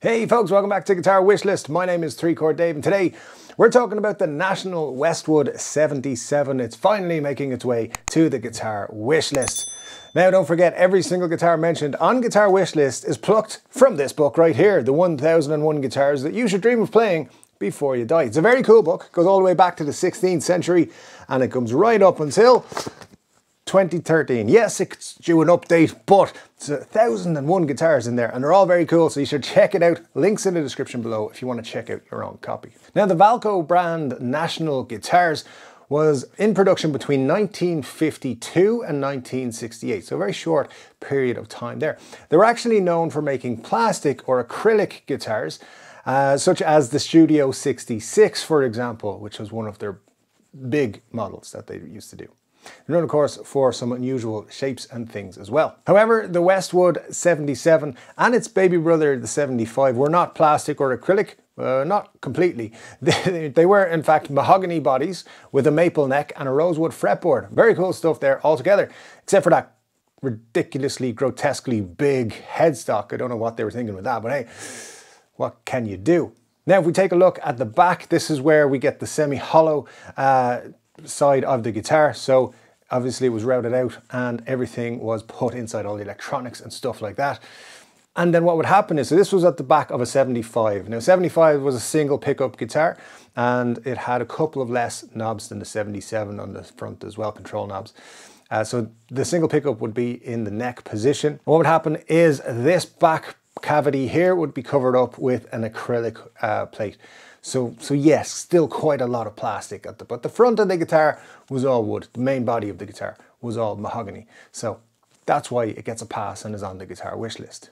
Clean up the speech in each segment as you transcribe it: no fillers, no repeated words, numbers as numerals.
Hey folks, welcome back to Guitar Wishlist. My name is 3-Chord Dave and today we're talking about the National Westwood 77. It's finally making its way to the Guitar Wishlist. Now don't forget, every single guitar mentioned on Guitar Wishlist is plucked from this book right here, the 1001 Guitars That You Should Dream of Playing Before You Die. It's a very cool book, goes all the way back to the 16th century and it comes right up until 2013. Yes, it's due an update, but it's 1001 guitars in there and they're all very cool, so you should check it out. Links in the description below if you want to check out your own copy. Now, the Valco brand National Guitars was in production between 1952 and 1968, so a very short period of time there. They were actually known for making plastic or acrylic guitars, such as the Studio 66, for example, which was one of their big models that they used to do. Known, of course, for some unusual shapes and things as well. However, the Westwood 77 and its baby brother, the 75, were not plastic or acrylic, not completely. They were, in fact, mahogany bodies with a maple neck and a rosewood fretboard. Very cool stuff there altogether, except for that ridiculously, grotesquely big headstock. I don't know what they were thinking with that, but hey, what can you do? Now, if we take a look at the back, this is where we get the semi-hollow side of the guitar. So obviously it was routed out and everything was put inside, all the electronics and stuff like that. And then what would happen is, so this was at the back of a 75. Now 75 was a single pickup guitar and it had a couple of less knobs than the 77 on the front as well, control knobs. So the single pickup would be in the neck position. What would happen is this back cavity here would be covered up with an acrylic plate. So yes, still quite a lot of plastic at but the front of the guitar was all wood. The main body of the guitar was all mahogany. So that's why it gets a pass and is on the Guitar Wishlist.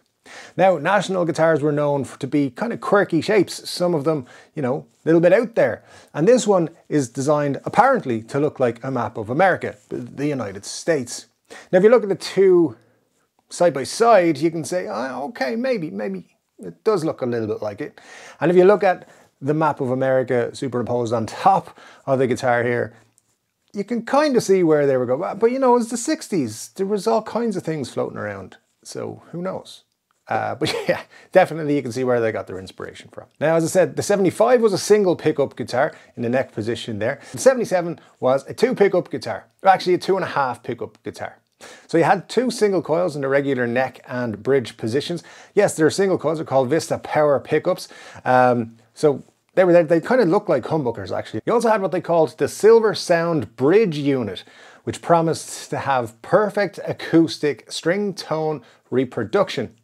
Now, National guitars were known to be kind of quirky shapes. Some of them, you know, a little bit out there. And this one is designed apparently to look like a map of America, the United States. Now, if you look at the two side by side, you can say, oh, okay, maybe it does look a little bit like it. And if you look at the map of America superimposed on top of the guitar here, you can kind of see where they were going. But you know, it's the 60s. There was all kinds of things floating around. So who knows? But yeah, definitely you can see where they got their inspiration from. Now, as I said, the 75 was a single pickup guitar in the neck position there. The 77 was a 2 pickup guitar, or actually a 2.5 pickup guitar. So you had 2 single coils in the regular neck and bridge positions. Yes, they're single coils. They're called Vista Power pickups. So they kind of look like humbuckers, actually. You also had what they called the Silver Sound Bridge Unit, which promised to have perfect acoustic string tone reproduction,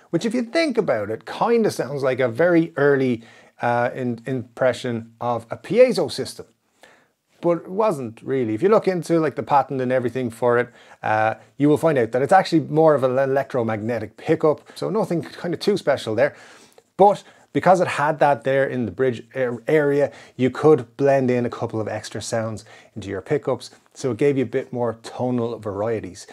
which, if you think about it, kind of sounds like a very early impression of a piezo system. But it wasn't really. If you look into like the patent and everything for it, you will find out that it's actually more of an electromagnetic pickup. So nothing kind of too special there. But because it had that there in the bridge area, you could blend in a couple of extra sounds into your pickups. So it gave you a bit more tonal varieties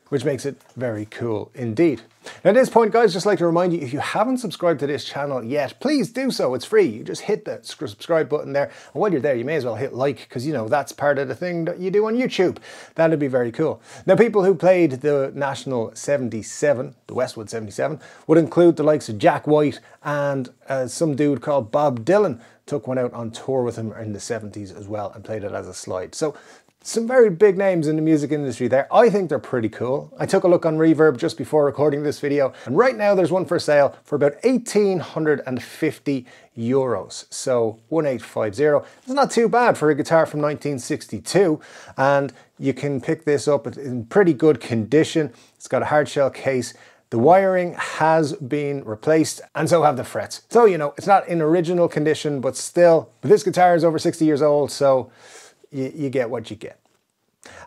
which makes it very cool indeed. Now at this point, guys, just like to remind you, if you haven't subscribed to this channel yet, please do so. It's free. You just hit the subscribe button there. And while you're there, you may as well hit like, because you know, that's part of the thing that you do on YouTube. That'd be very cool. Now, people who played the National 77, the Westwood 77, would include the likes of Jack White and some dude called Bob Dylan. Took one out on tour with him in the 70s as well and played it as a slide. So some very big names in the music industry there. I think they're pretty cool. I took a look on Reverb just before recording this video, and right now there's one for sale for about 1,850 euros. So 1850. It's not too bad for a guitar from 1962, and you can pick this up in pretty good condition. It's got a hard shell case. The wiring has been replaced, and so have the frets. So, you know, it's not in original condition, but still, this guitar is over 60 years old, so you get what you get.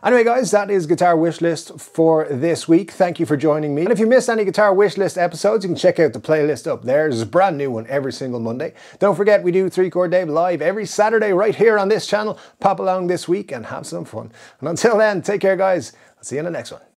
Anyway, guys, that is Guitar Wishlist for this week. Thank you for joining me. And if you missed any Guitar Wishlist episodes, you can check out the playlist up there. There's a brand new one every single Monday. Don't forget, we do 3-Chord Dave live every Saturday right here on this channel. Pop along this week and have some fun. And until then, take care, guys. I'll see you in the next one.